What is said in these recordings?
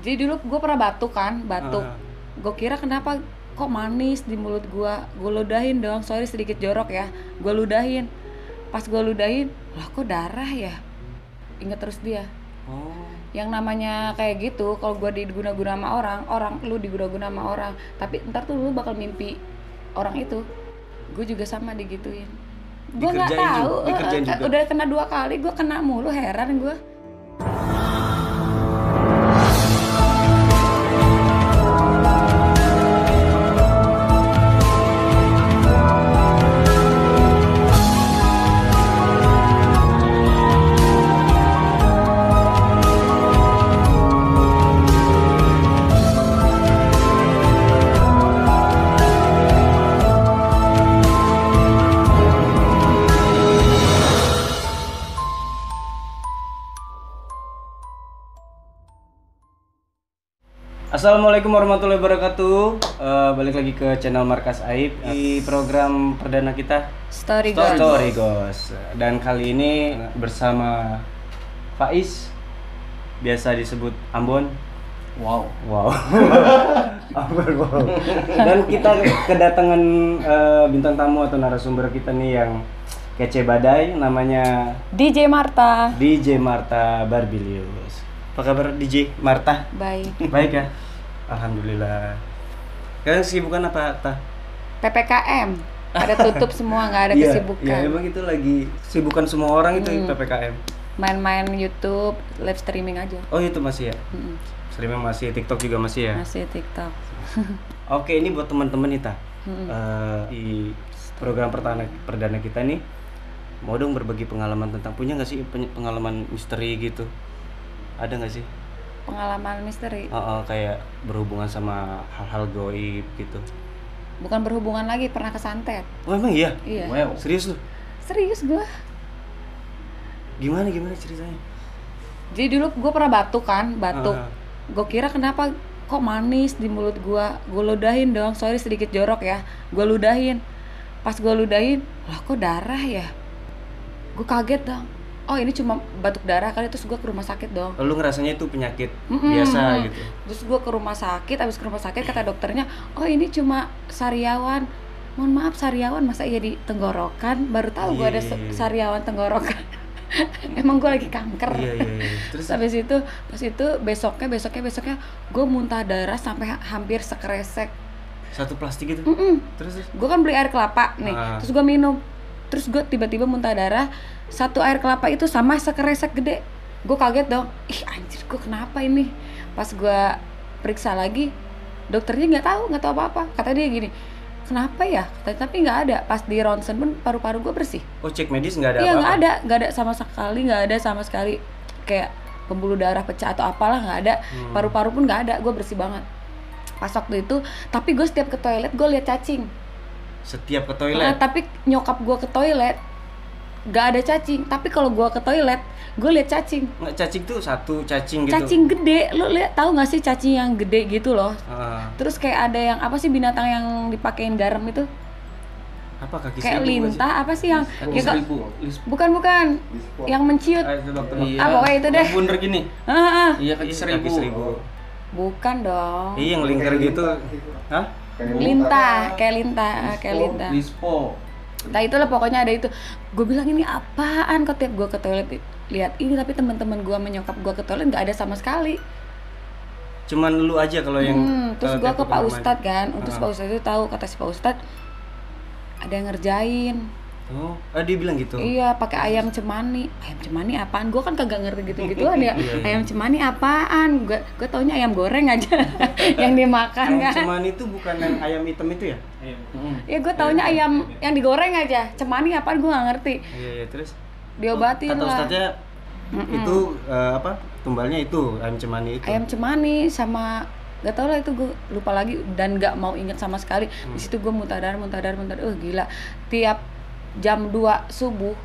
Jadi dulu gue pernah batuk kan, batuk. Ah. Gue kira kenapa kok manis di mulut gue ludahin dong, sorry sedikit jorok ya. Gue ludahin. Pas gue ludahin, lah kok darah ya? Ingat terus dia. Oh. Yang namanya kayak gitu, kalau gue diguna-guna sama orang lu diguna-guna sama orang. Tapi ntar tuh lu bakal mimpi orang itu. Gue juga sama digituin. Gue nggak tahu, dikerjain juga. udah kena 2 kali, gue kena mulu, heran gue. Assalamualaikum warahmatullahi wabarakatuh. Balik lagi ke channel Markas Aib di program perdana kita Story Ghost. Dan kali ini bersama Faiz, biasa disebut Ambon. Wow. Ambon, wow. Dan kita kedatangan bintang tamu atau narasumber kita nih yang kece badai, namanya DJ Marta. DJ Marta Barbilius. Apa kabar DJ Marta? Baik. Baik ya? Alhamdulillah. Kalian kesibukan apa, Tah? PPKM. Pada tutup semua, nggak ada kesibukan. Iya, emang itu lagi kesibukan semua orang itu PPKM. Main-main YouTube, live streaming aja. Oh, itu masih ya? Streaming masih, TikTok juga masih ya? Masih TikTok. Oke, ini buat teman-teman nih, Tah. Di program perdana kita nih, mau dong berbagi pengalaman tentang, punya nggak sih pengalaman misteri gitu? Ada nggak sih? Pengalaman misteri. Kayak berhubungan sama hal-hal goib gitu. Bukan berhubungan lagi, pernah kesantet. Oh emang iya? Iya. Wow. Serius lu? Serius gue. Gimana ceritanya? Jadi dulu gue pernah batuk kan, batuk. Gue kira kenapa kok manis di mulut gue ludahin dong, sorry sedikit jorok ya. Gue ludahin. Pas gue ludahin, lah kok darah ya? Gue kaget dong. Oh ini cuma batuk darah kali, terus gue ke rumah sakit dong. Lu ngerasanya itu penyakit biasa gitu? Terus gue ke rumah sakit, abis ke rumah sakit kata dokternya, oh ini cuma sariawan. Mohon maaf, sariawan masa iya di tenggorokan? Baru tahu gue ada sariawan tenggorokan. Emang gue lagi kanker. Iya. Terus habis itu, pas itu besoknya gue muntah darah sampai hampir sekresek. Satu plastik gitu? Terus? Gue kan beli air kelapa nih, terus gue minum. Terus gue tiba-tiba muntah darah, satu air kelapa itu sama sekresek gede. Gue kaget dong, ih anjir gue kenapa ini? Pas gue periksa lagi, dokternya nggak tahu apa-apa. Kata dia gini, kenapa ya? Tapi nggak ada. Pas di ronsen pun paru-paru gue bersih. Oh cek medis nggak ada iya, apa-apa? Iya nggak ada sama sekali. Kayak pembuluh darah pecah atau apalah nggak ada. Paru-paru pun nggak ada, gue bersih banget. Pas waktu itu, tapi gue setiap ke toilet gue lihat cacing. Setiap ke toilet? Tapi nyokap gue ke toilet gak ada cacing, tapi kalau gue ke toilet gue lihat cacing. Nggak, cacing tuh satu cacing gitu? Cacing gede, lo lihat tahu nggak sih cacing yang gede gitu loh. Terus kayak ada yang apa sih binatang yang dipakein garam itu? Apa kaki kayak seribu? lintah apa sih yang bukan yang menciut. Iya. Pokoknya itu deh. Bunder gini? Iya, kaki seribu. Bukan dong. Iya, yang lingkar gitu. Hah? Lintah, kayak lintah. Lispo. Nah itulah pokoknya ada itu. Gue bilang ini apaan, kok tiap gue ke toilet lihat ini, tapi teman-teman gue menyokap gue ke toilet nggak ada sama sekali. Cuman lu aja kalau yang terus gue ke Pak Ustadz kan, terus Pak Ustadz itu tahu, kata si Pak Ustadz ada yang ngerjain. Oh, dia bilang gitu? Iya, pakai ayam cemani. Ayam cemani apaan? Gue kan kagak ngerti gitu-gituan ya. Ayam cemani apaan? Gue taunya ayam goreng aja yang dimakan ayam kan. Ayam cemani itu bukan yang ayam hitam itu ya? Ya gue taunya ayam yang digoreng aja. Cemani apaan? Gue nggak ngerti. Iya, terus? Diobatin kata lah. Ustadznya itu tumbalnya itu ayam cemani itu. Ayam cemani sama gak tau lah itu, gue lupa lagi dan gak mau inget sama sekali. Di situ gue muntah darah. Gila. Tiap jam 2 subuh,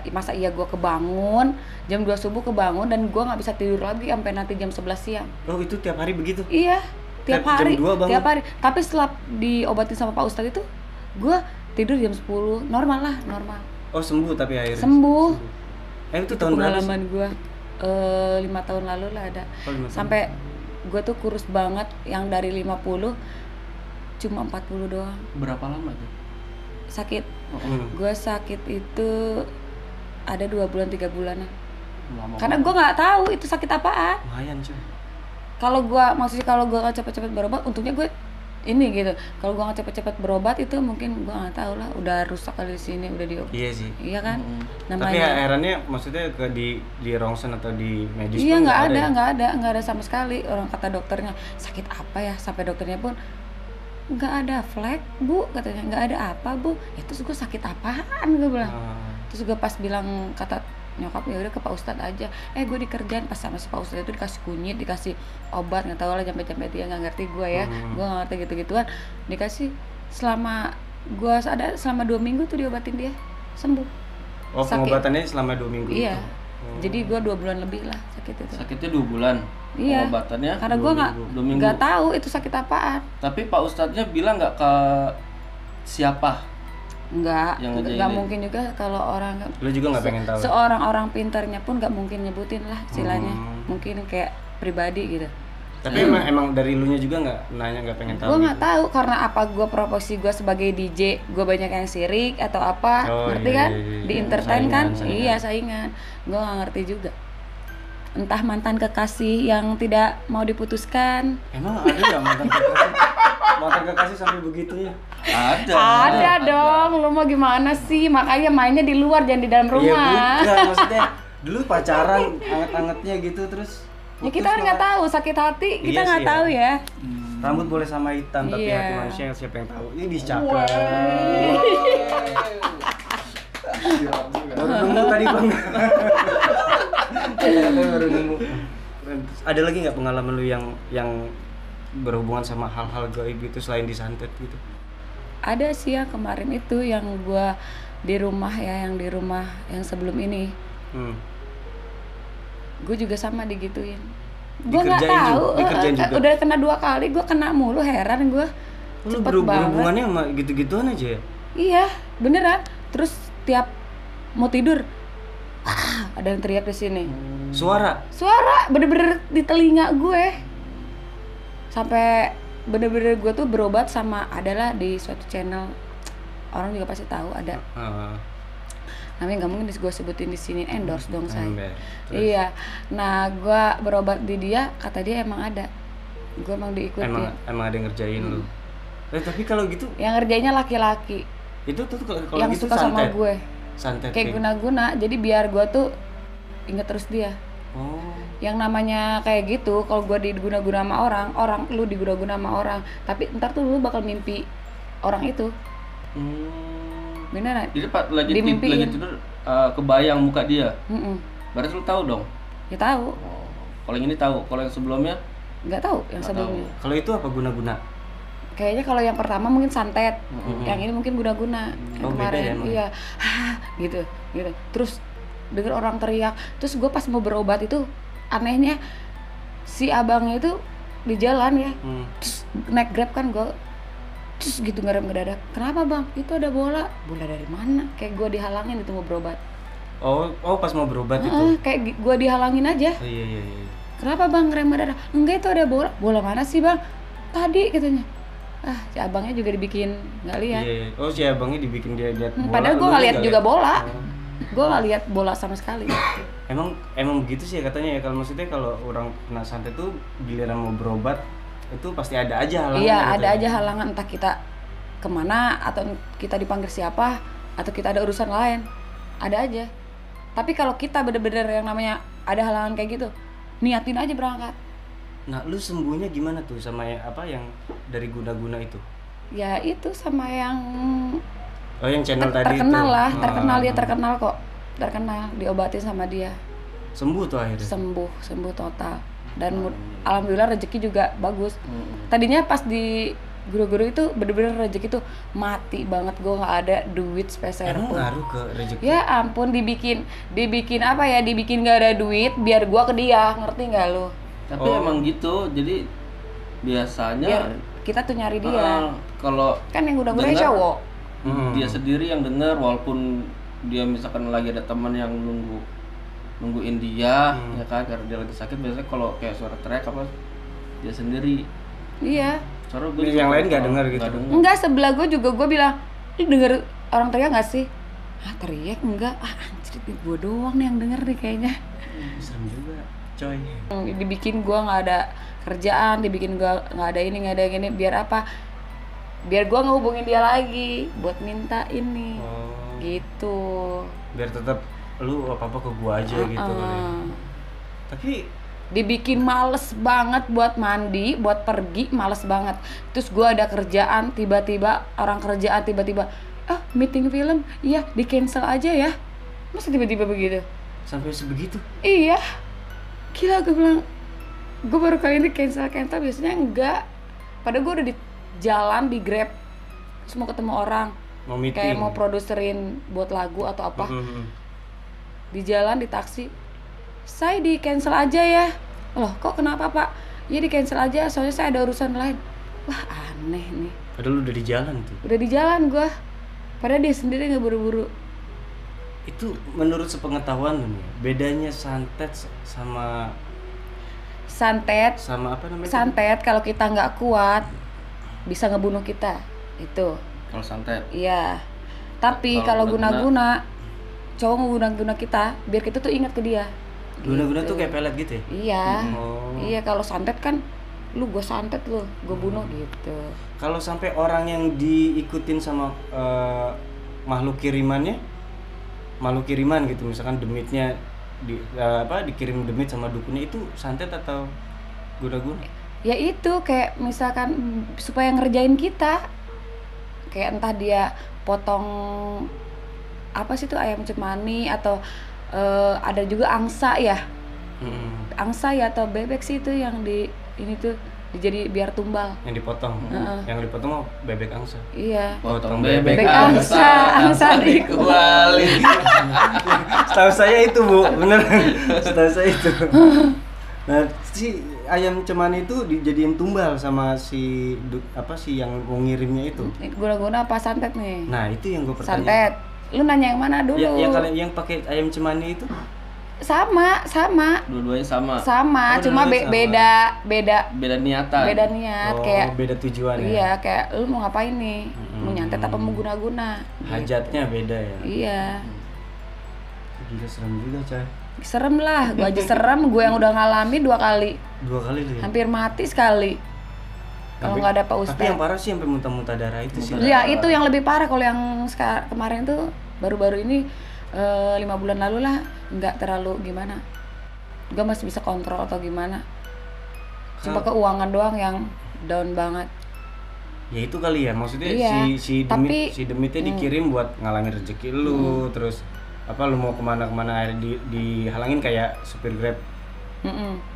masa iya gue kebangun jam 2 subuh dan gue nggak bisa tidur lagi sampai nanti jam 11 siang. Oh itu tiap hari begitu? Iya, tiap hari. Jam 2 bangun? Tiap hari. Tapi setelah diobatin sama Pak Ustadz itu, gue tidur jam 10, normal. Oh sembuh tapi akhirnya? Sembuh. Itu tahun berapa sih? Pengalaman gue 5 tahun lalu lah ada. Oh, 5 tahun. Sampai gue tuh kurus banget, yang dari 50 cuma 40 doang. Berapa lama tuh? Sakit. Hmm. Gue sakit itu ada 2 bulan 3 bulanan. Lama Karena banget. gue nggak tahu itu sakit apaan. Lumayan cuy. Kalau gue nggak cepet-cepet berobat, untungnya gue ini gitu. Kalau gue nggak cepet-cepet berobat itu mungkin gue nggak tahu lah, udah rusak kali di sini, udah di. Iya sih. Iya kan? Tapi Namanya. herannya maksudnya ke di rongsen atau di medis Iya pun nggak ya? nggak ada sama sekali. Orang kata dokternya sakit apa ya, sampai dokternya pun nggak ada flek bu, katanya nggak ada apa bu. Ya terus gue sakit apaan, gue bilang. Terus gue pas bilang kata nyokap, ya udah ke Pak Ustadz aja. Gue dikerjain pas sama si Pak Ustadz itu dikasih kunyit, dikasih obat, nggak tahu lah sampai dia nggak ngerti gue ya. Gue nggak ngerti gitu-gituan. Dikasih selama 2 minggu tuh diobatin dia sembuh. Oh, Sakit. pengobatannya selama 2 minggu Iya. itu? Jadi gue 2 bulan lebih lah sakit itu. Sakitnya 2 bulan. Iya. Pengobatannya Karena 2 gue minggu. 2 minggu. nggak tahu itu sakit apaan. Tapi Pak Ustadznya bilang nggak ke siapa? Nggak Yang mungkin juga kalau orang. Lu juga nggak pengen tahu? Seorang orang pintarnya pun nggak mungkin nyebutin lah istilahnya. Mungkin kayak pribadi gitu. Tapi emang dari lunya juga nggak nanya, nggak pengen tahu? Gue nggak tahu karena apa, gue profesi gue sebagai DJ, gue banyak yang sirik atau apa, Oh, ngerti iya, kan? iya, iya. Di entertain kan? Saingan. Iya saingan. Gue nggak ngerti juga. Entah mantan kekasih yang tidak mau diputuskan. Emang ada ya mantan kekasih? Mantan kekasih sampai begitu ya? Ada dong. Lu mau gimana sih? Makanya mainnya di luar, jangan di dalam Iya rumah. bukan, maksudnya dulu pacaran anget-angetnya gitu terus Ya putus kita kan nggak malah. tahu, sakit hati kita Iya nggak sih, tahu ya. Rambut boleh sama hitam tapi Iya. hati manusia siapa yang tahu? Ini cakep. Baru nemu tadi bang. Baru nemu. Ada lagi nggak pengalaman lu yang berhubungan sama hal-hal gaib gitu selain disantet gitu? Ada sih yang kemarin itu yang gua di rumah ya, yang di rumah yang sebelum ini. Gue juga sama digituin. Gue nggak Dikerjain tahu. juga? Dikerjain juga? Udah kena 2 kali, gue kena mulu, heran gue. Lu Cepet banget. berhubungannya sama gitu-gituan aja ya? Iya, beneran. Terus tiap mau tidur, ada yang teriak di sini. Suara? Suara bener-bener di telinga gue. Sampai bener-bener gue tuh berobat sama, adalah di suatu channel, orang juga pasti tahu ada. Namanya nggak mungkin gue sebutin di sini, endorse dong saya. Terus? Iya. Nah, gue berobat di dia, kata dia emang ada. Gue emang diikuti. Emang ada yang ngerjain lu. Tapi kalau gitu Yang ngerjainnya laki-laki. itu tuh kalau Yang gitu suka sama santet. gue. Santet. Kayak guna-guna. Jadi biar gue tuh inget terus dia. Oh. Yang namanya kayak gitu, kalau gue diguna-guna sama orang lu diguna-guna sama orang, tapi ntar tuh lu bakal mimpi orang itu. Beneran? Jadi Pak lagi Dimimpiin. tidur kebayang muka dia. Mm-mm. Berarti lu tahu dong. Ya tahu. Kalau yang ini tahu, kalau yang sebelumnya Nggak tahu yang Nggak sebelumnya. Kalau itu apa guna-guna? Kayaknya kalau yang pertama mungkin santet, yang ini mungkin guna-guna. Yang Oh, beda kemarin, ya emang? iya, gitu. Terus denger orang teriak. Terus gue pas mau berobat itu, anehnya si abangnya itu di jalan ya, terus naik grab kan gue, terus gitu ngerem ngedadak. Kenapa bang? Itu ada bola. Bola dari mana? Kayak gue dihalangin itu mau berobat. Oh pas mau berobat itu. Kayak gue dihalangin aja. Oh, iya. Kenapa bang ngerem ngedadak? Enggak, itu ada bola. Bola mana sih bang? Tadi katanya. Si abangnya juga dibikin nggak lihat. Iya. Oh si abangnya dibikin dia lihat bola. Padahal gue lu nggak lihat nggak juga lihat? bola. Oh. Gue nggak lihat bola sama sekali. Emang begitu sih ya katanya ya, kalau maksudnya kalau orang kena santet tuh giliran mau berobat itu pasti ada aja halangan. Iya, katanya. ada aja halangan, entah kita kemana atau kita dipanggil siapa atau kita ada urusan lain, ada aja. Tapi kalau kita bener-bener yang namanya ada halangan kayak gitu, niatin aja berangkat. Nah lu sembuhnya gimana tuh sama yang dari guna-guna itu? Ya itu sama yang Oh yang channel tadi terkenal itu. lah, terkenal kok, terkenal, diobatin sama dia, Sembuh tuh akhirnya. sembuh total. Dan alhamdulillah rezeki juga bagus. Tadinya pas di guru-guru itu bener-bener rezeki tuh mati banget, gue nggak ada duit sepeser Emang pun. ngaruh ke rezeki? Ya ampun, dibikin apa ya, dibikin gak ada duit biar gua ke dia, ngerti nggak lo? tapi emang gitu. Jadi biasanya Biar kita tuh nyari dia. kalau Kan yang udah-udah dengar, cowok. dia sendiri yang dengar, walaupun dia misalkan lagi ada teman yang nungguin dia, ya kan, karena dia lagi sakit. Biasanya kalau kayak suara teriak apa dia sendiri. Iya. Soalnya Yang lain nggak dengar gitu? Enggak, sebelah gue juga gue bilang, "Ih, denger orang teriak nggak sih?" "Ah, teriak enggak. Ah, anjir, gue doang nih yang denger nih kayaknya." Serem juga, coy. Dibikin gue nggak ada kerjaan, dibikin gue nggak ada ini, nggak ada gini, biar apa? Biar gue ngehubungin dia lagi buat minta ini, gitu. Biar tetap lu apa-apa ke gua aja gitu kali ya. Tapi Dibikin males banget buat mandi, buat pergi, males banget. Terus gue ada kerjaan, tiba-tiba orang kerjaan tiba-tiba, meeting film, iya di cancel aja ya. Masa tiba-tiba begitu? sampai sebegitu. Iya, gila, gue bilang, gue baru kali ini cancel, biasanya enggak. Padahal gue udah di jalan, di Grab, terus mau ketemu orang, Mau meeting. kayak mau produserin buat lagu atau apa. Di jalan, di taksi, saya di cancel aja ya. Loh, kok kenapa Pak? Ya di cancel aja, soalnya saya ada urusan lain. Wah, aneh nih. Padahal lu udah di jalan tuh. Udah di jalan gue, padahal dia sendiri nggak buru-buru. Itu menurut sepengetahuan lu nih, bedanya santet sama apa namanya? Santet kalau kita nggak kuat bisa ngebunuh kita, itu. Kalau santet. Iya. Tapi kalau guna-guna, cowok ngeguna-guna kita, biar kita tuh ingat ke dia. Guna-guna Gitu. tuh kayak pelet gitu ya? Iya. Oh. Iya, kalau santet kan lu gue santet lu, gue bunuh gitu. Kalau sampai orang yang diikutin sama makhluk kiriman gitu, misalkan demitnya dikirim demit sama dukunnya, itu santet atau guna-guna? Ya itu kayak misalkan supaya ngerjain kita, kayak entah dia potong apa sih tuh, ayam cemani, atau ada juga angsa ya, angsa ya atau bebek sih, itu yang di ini tuh jadi biar tumbal. Yang dipotong, yang dipotong mau bebek angsa. Iya. Potong bebek Bebek angsa dikuali. Setahu saya itu Bu, bener. Setahu saya itu. Nah, si ayam cemani itu dijadiin tumbal sama si yang mau ngirimnya itu. Guna-guna apa santet nih? Nah, itu yang gue pertanyaan. Santet. Lu nanya yang mana dulu? Yang kalian yang pakai ayam cemani itu? Sama. Dua-duanya sama. Sama, cuma dua-duanya Beda niatan. beda niat, kayak beda tujuan ya. iya, kayak lu mau ngapain nih? Mau nyantet apa mau guna-guna? Hajatnya beda ya. Iya. Gila, serem juga, coy. Serem lah, gua aja serem, gue yang udah ngalamin 2 kali. 2 kali tuh ya. Hampir mati sekali. Kalau nggak ada Pak Ustadz. Tapi yang parah sih sampai muntah-muntah darah itu sih. Iya, itu yang lebih parah. Kalau yang kemarin tuh baru-baru ini 5 bulan lalu lah, nggak terlalu gimana. Gue masih bisa kontrol atau gimana. Cuma keuangan doang yang down banget. Ya itu kali ya, maksudnya Iya, si demitnya dikirim buat ngalangin rezeki lu, terus apa lu mau kemana-kemana akhirnya dihalangin kayak supir Grab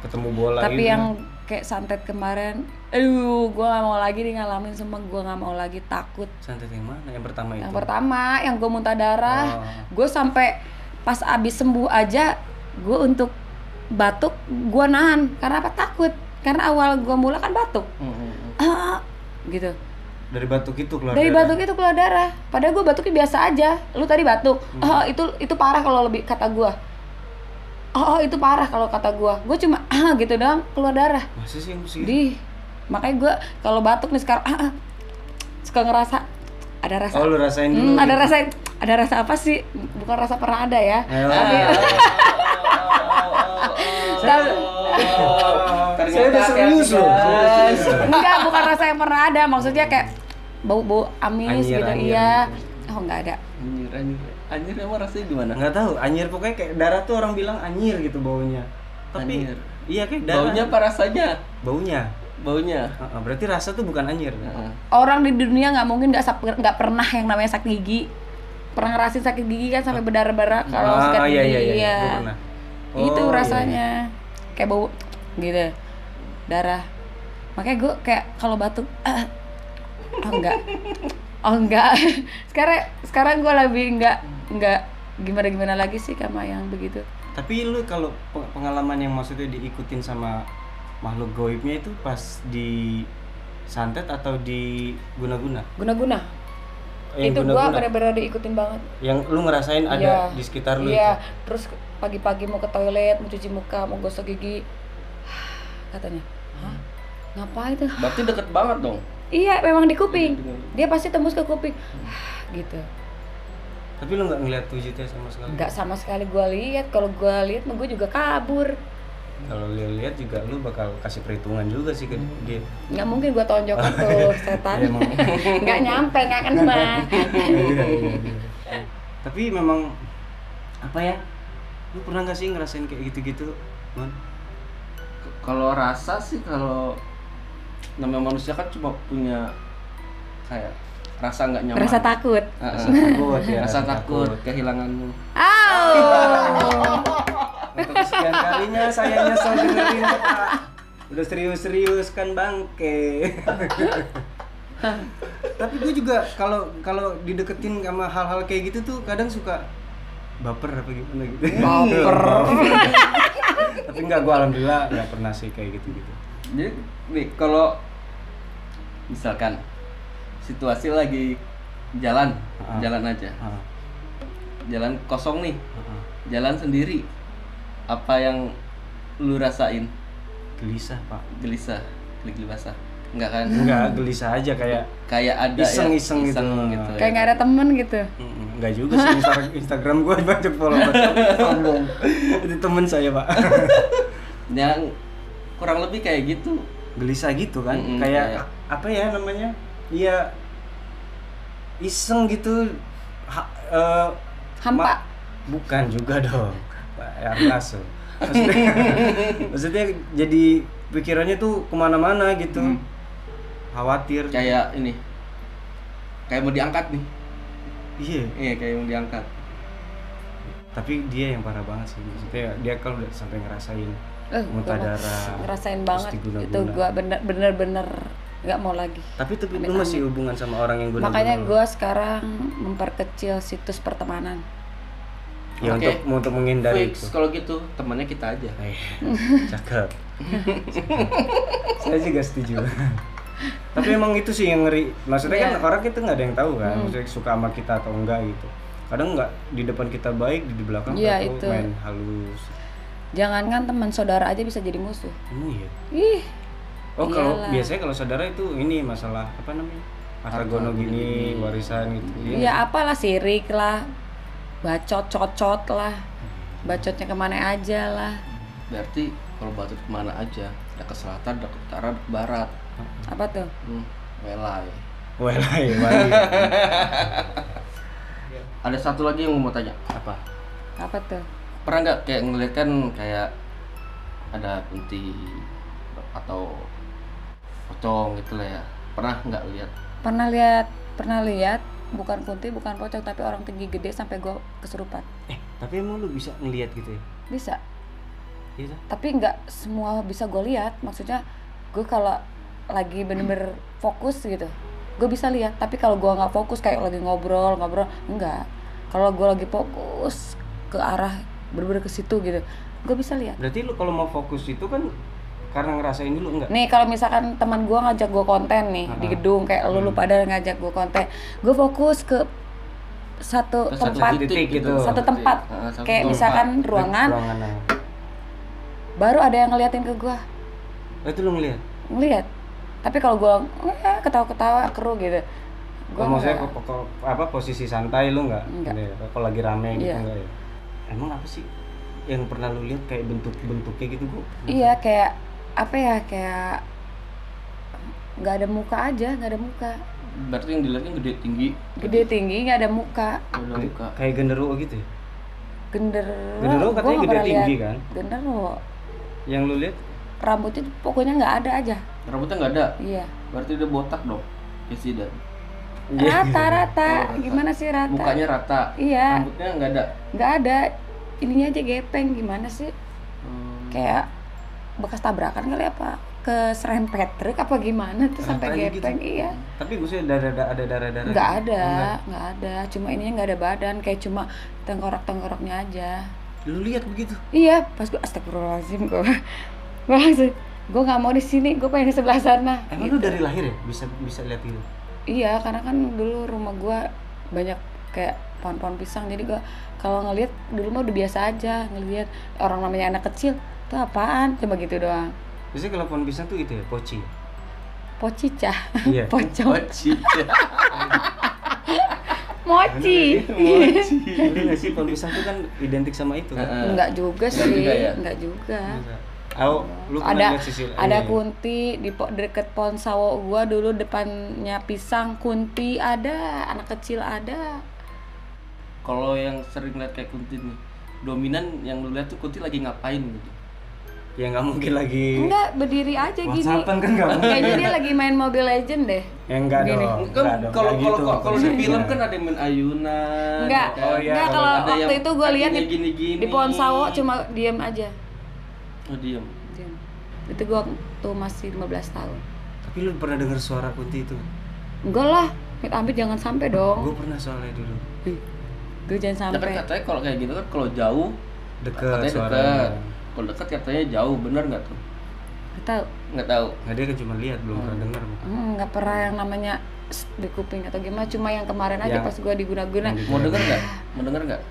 ketemu bola. Tapi gitu. yang kayak santet kemarin, gue nggak mau lagi nih ngalamin, semua gue nggak mau lagi, takut. Santet yang mana? Yang pertama itu? Yang pertama, yang gue muntah darah, gue sampai pas abis sembuh aja, gue untuk batuk gue nahan, karena apa? Takut, karena awal gue mulai kan batuk, gitu. Dari batuk itu keluar Dari darah? batuk itu keluar darah, padahal gue batuknya biasa aja. Lu tadi batuk, itu parah kalau lebih kata gue. Itu parah kalau kata gue cuma gitu doang keluar darah. Masa sih yang segitu? Makanya gue kalau batuk nih sekarang suka ngerasa ada rasa. Oh, lu rasain dulu. Ada rasa apa sih? Bukan rasa pernah ada ya. Tapi Saya udah serius loh. enggak, bukan rasa yang pernah ada, maksudnya kayak bau-bau amis Anyir, gitu. anyir Iya. gitu. Oh, enggak ada. Anjir emang rasanya gimana? Nggak tahu, anyir pokoknya kayak darah tuh orang bilang anyir gitu baunya. Tapi Anyir. iya kayak darah. Baunya apa rasanya? Baunya. Berarti rasa tuh bukan anyir. Orang di dunia nggak mungkin nggak pernah yang namanya sakit gigi. Pernah ngerasin sakit gigi kan sampai berdarah-darah kalau sakit gigi. Iya. Gua pernah. Itu Oh, rasanya kayak bau gitu, darah. Makanya gue kayak kalau batuk enggak. Sekarang gue lebih enggak gimana lagi sih sama yang begitu. Tapi lu kalau pengalaman yang maksudnya diikutin sama makhluk goibnya itu pas di santet atau di guna-guna? Guna-guna. Itu gua benar-benar diikutin banget. Yang lu ngerasain ada di sekitar lu Iya, itu? terus pagi-pagi mau ke toilet, mau cuci muka, mau gosok gigi. Katanya, "Hah? Ngapain tuh? Berarti deket banget dong. Iya, memang di kuping. Dia pasti tembus ke kuping. Gitu. Tapi lu nggak ngeliat wujudnya sama sekali? Nggak sama sekali gue lihat. Kalau gue lihat, gue juga kabur. Kalau lihat juga lu bakal kasih perhitungan juga sih ke dia. Nggak mungkin gue tonjokin tuh setan. Nggak nyampe, nggak kena. Tapi memang apa ya? Lu pernah nggak sih ngerasain kayak gitu-gitu, Mon? Kalau rasa sih, kalau namanya manusia kan cuma punya kayak rasa nggak nyaman. Rasa takut. Rasa takut ya. Rasa takut kehilanganmu. Untuk sekian kalinya saya nyesel dengerin Pak. Udah serius-serius kan bangke. Tapi gue juga kalau dideketin sama hal-hal kayak gitu tuh kadang suka baper apa gimana gitu. Baper. Tapi enggak, gue alhamdulillah nggak pernah sih kayak gitu-gitu. Jadi nih, kalau misalkan situasi lagi jalan aja, jalan kosong nih, jalan sendiri, apa yang lu rasain? Gelisah Pak. Gelisah. Enggak kan? Enggak, gelisah aja kayak ada iseng-iseng gitu. Kayak nggak ada temen gitu. Enggak juga sih, Instagram gue banyak follower sombong. Itu temen saya Pak. Yang kurang lebih kayak gitu. Gelisah gitu kan, kayak apa ya namanya? Iya, iseng gitu. Hampa. Bukan juga dong, Pak Arnas. Maksudnya jadi pikirannya tuh kemana-mana gitu. Khawatir. Kayak ini, kayak mau diangkat nih. Iya, kayak mau diangkat. Tapi dia yang parah banget sih. Maksudnya dia kalau udah sampai ngerasain muntah darah, ngerasain banget itu, gua bener-bener nggak mau lagi. Tapi lu masih hubungan sama orang yang guna-guna. Makanya gua sekarang memperkecil situs pertemanan. Ya untuk menghindari fix, itu. kalau gitu temannya kita aja. Cakep. Saya juga setuju. Tapi emang itu sih yang ngeri. Maksudnya kan orang kita nggak ada yang tahu kan, maksudnya suka sama kita atau enggak gitu. Kadang nggak di depan kita baik, di belakang kita main halus. Jangankan teman, saudara aja bisa jadi musuh. Iya. Ih. Oh, kalau biasanya kalau saudara itu ini masalah apa namanya? Harta gini, warisan gitu. Iya, apalah sirik lah. Bacot, cocot lah. Bacotnya kemana aja lah. Berarti kalau bacot kemana aja? Ada ke selatan, ada ke utara, ada ke barat. Apa tuh? Welai. Wali. Ada satu lagi yang mau tanya. Apa tuh? Pernah nggak kayak ngeliat kan kayak ada kunti atau pocong gitu lah ya? Pernah nggak lihat? Pernah lihat. Bukan kunti, bukan pocong, tapi orang tinggi gede sampai gue kesurupan. Tapi emang lu bisa ngelihat gitu ya? Bisa. Iya. Tapi nggak semua bisa gue lihat. Maksudnya gue kalau lagi bener-bener fokus gitu, gue bisa lihat. Tapi kalau gue nggak fokus kayak lagi ngobrol, enggak. Kalau gue lagi fokus ke arah bener-bener ke situ gitu, gue bisa lihat. Berarti lu kalau mau fokus itu kan karena ngerasain dulu enggak? Nih kalau misalkan teman gue ngajak gue konten nih di gedung kayak lu pada ngajak gue konten, gue fokus ke satu tempat gitu. Satu tempat kayak misalkan ruangan. Baru ada yang ngeliatin ke gue. Itu lu ngeliat? Tapi kalau gue ketawa-ketawa keru gitu. Gue maksudnya apa posisi santai lu enggak? Kalau lagi rame gitu enggak ya? Emang apa sih yang pernah lu lihat kayak bentuknya gitu gua? Iya, kayak apa ya, kayak nggak ada muka aja, nggak ada muka. Berarti yang dilihatnya Gede tinggi, nggak ada muka. Kayak genderuwo gitu ya? Genderuwo katanya gede tinggi kan? Genderuwo. Yang lu lihat? Rambutnya pokoknya nggak ada aja. Rambutnya nggak ada? Iya. Berarti dia botak dong? Presiden. Rata. Gimana sih rata? Mukanya rata. Iya. Rambutnya nggak ada? Nggak ada. Ininya aja gepeng, gimana sih? Kayak bekas tabrakan kali apa? Keserempet truk apa gimana tuh sampai gepeng gitu. Iya. Tapi maksudnya ada darah-darah? Nggak ada. Cuma ininya nggak ada badan, kayak cuma tengkorak-tengkoroknya aja. Lu lihat begitu? Iya, pas gue astagfirullahaladzim gue langsung, gue nggak mau di sini, gue pengen di sebelah sana. Emang gitu. Lu dari lahir ya bisa lihat gitu? Iya, karena kan dulu rumah gue banyak kayak pohon-pohon pisang, jadi gue kalau ngelihat dulu mah udah biasa aja ngelihat orang namanya anak kecil tuh apaan, cuma gitu doang. Biasanya kalau pohon pisang tuh itu ya, poci. Pocica. Iya. Pocong. Cica. Mochi. Bener nggak sih pohon pisang tuh kan identik sama itu kan? Enggak juga sih, juga ya? enggak juga. Oh, lu pernah lihat Sisil? Ada Iya. kunti di deket pohon sawo gua dulu, depannya pisang, kunti ada, anak kecil ada. Kalau yang sering lihat kayak kunti nih, dominan yang lu lihat tuh kunti lagi ngapain gitu? Ya nggak mungkin lagi. Enggak, berdiri aja gini. WhatsAppan kan nggak mungkin. Kayaknya dia lagi main Mobile Legend deh. Ya enggak Gini. dong. Kan Enggak dong, kalau nggak gitu. kalau di film Iya. kan ada yang main ayunan. Enggak, ya kan? Oh, iya. enggak kalau Ada waktu yang itu gua lihat kakinya gini-gini. di pohon sawo cuma diem aja. Oh, diem. Diem. Itu gua tuh masih 15 tahun. Tapi lu pernah dengar suara kunti itu? Enggak lah, amit-amit jangan sampai dong. Gue pernah soalnya dulu. Gue jangan Nah, kan sampai. katanya kalau kayak gitu kan kalau jauh Deket katanya suaranya. dekat. Kalau dekat katanya jauh, benar nggak tuh? Nggak tahu. Nggak tahu. Nggak, dia kan cuma lihat, belum pernah dengar. Nggak pernah yang namanya di kuping atau gimana. Cuma yang kemarin aja Yang- pas gua diguna-guna. yang Mau denger nggak? Mau denger nggak?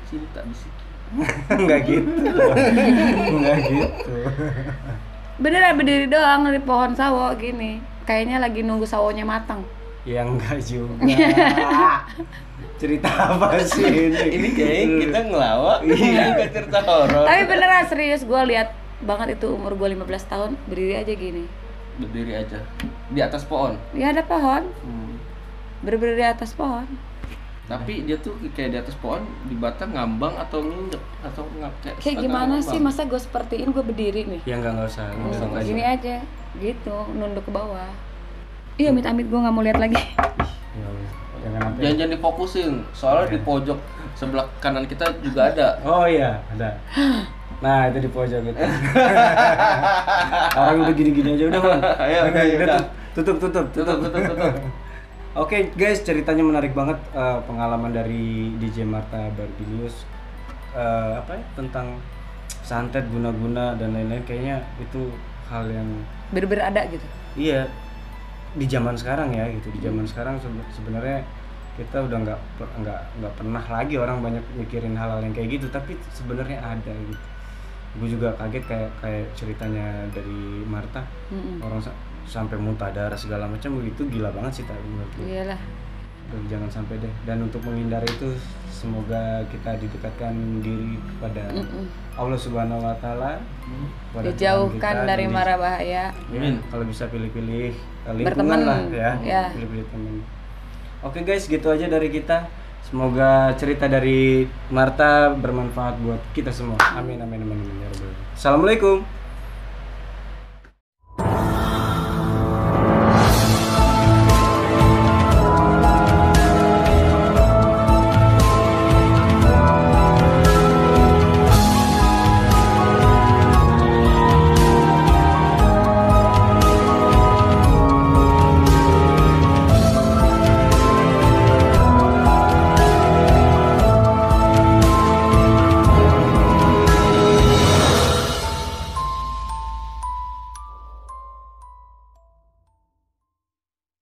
Sini tak bisik. Enggak gitu. Enggak gitu. Beneran berdiri doang di pohon sawo gini. Kayaknya lagi nunggu sawonya matang. Ya enggak juga. Cerita apa sih ini? Ini kayaknya kita ngelawak. Iya. Bukan cerita horor. Tapi beneran serius gua lihat banget itu umur gua 15 tahun berdiri aja gini. Berdiri aja di atas pohon. Ya ada pohon, berdiri di atas pohon. Tapi dia tuh kayak di atas pohon di batang ngambang atau nginjek atau Kayak setengah gimana ngambang. sih masa gue sepertiin gue berdiri nih? Ya enggak usah. Nunduk aja. Gini aja, gitu, nunduk ke bawah. Iya, amit-amit gue nggak mau lihat lagi. Ya, jangan sampai. Jangan difokusin, soalnya di pojok sebelah kanan kita juga ada. Oh iya, ada. Nah, itu di pojok itu. Orang udah gini-gini aja udah, Bang. Ayo, udah. Tutup. Tutup. Oke guys, ceritanya menarik banget, pengalaman dari DJ Marta Barbilius, apa ya, tentang santet, guna-guna dan lain-lain. Kayaknya itu hal yang Bener-bener ada gitu. iya di zaman sekarang ya gitu. Di zaman sekarang sebenarnya kita udah nggak pernah lagi orang banyak mikirin hal-hal yang kayak gitu, tapi sebenarnya ada gitu. Gue juga kaget kayak ceritanya dari Marta, orang sampai muntah darah segala macam, begitu gila banget sih tapi menurut gue. Iyalah. Dan jangan sampai deh. Dan untuk menghindari itu, semoga kita didekatkan diri pada Allah Subhanahu Wa Taala, pada Tuhan Dijauhkan kita, dari dan mara bahaya. ya, kalau bisa pilih-pilih lingkungan Berteman, lah ya, ya. pilih-pilih teman. Oke guys, gitu aja dari kita. Semoga cerita dari Marta bermanfaat buat kita semua. Amin. Ya Rabbal Alamin. Assalamualaikum.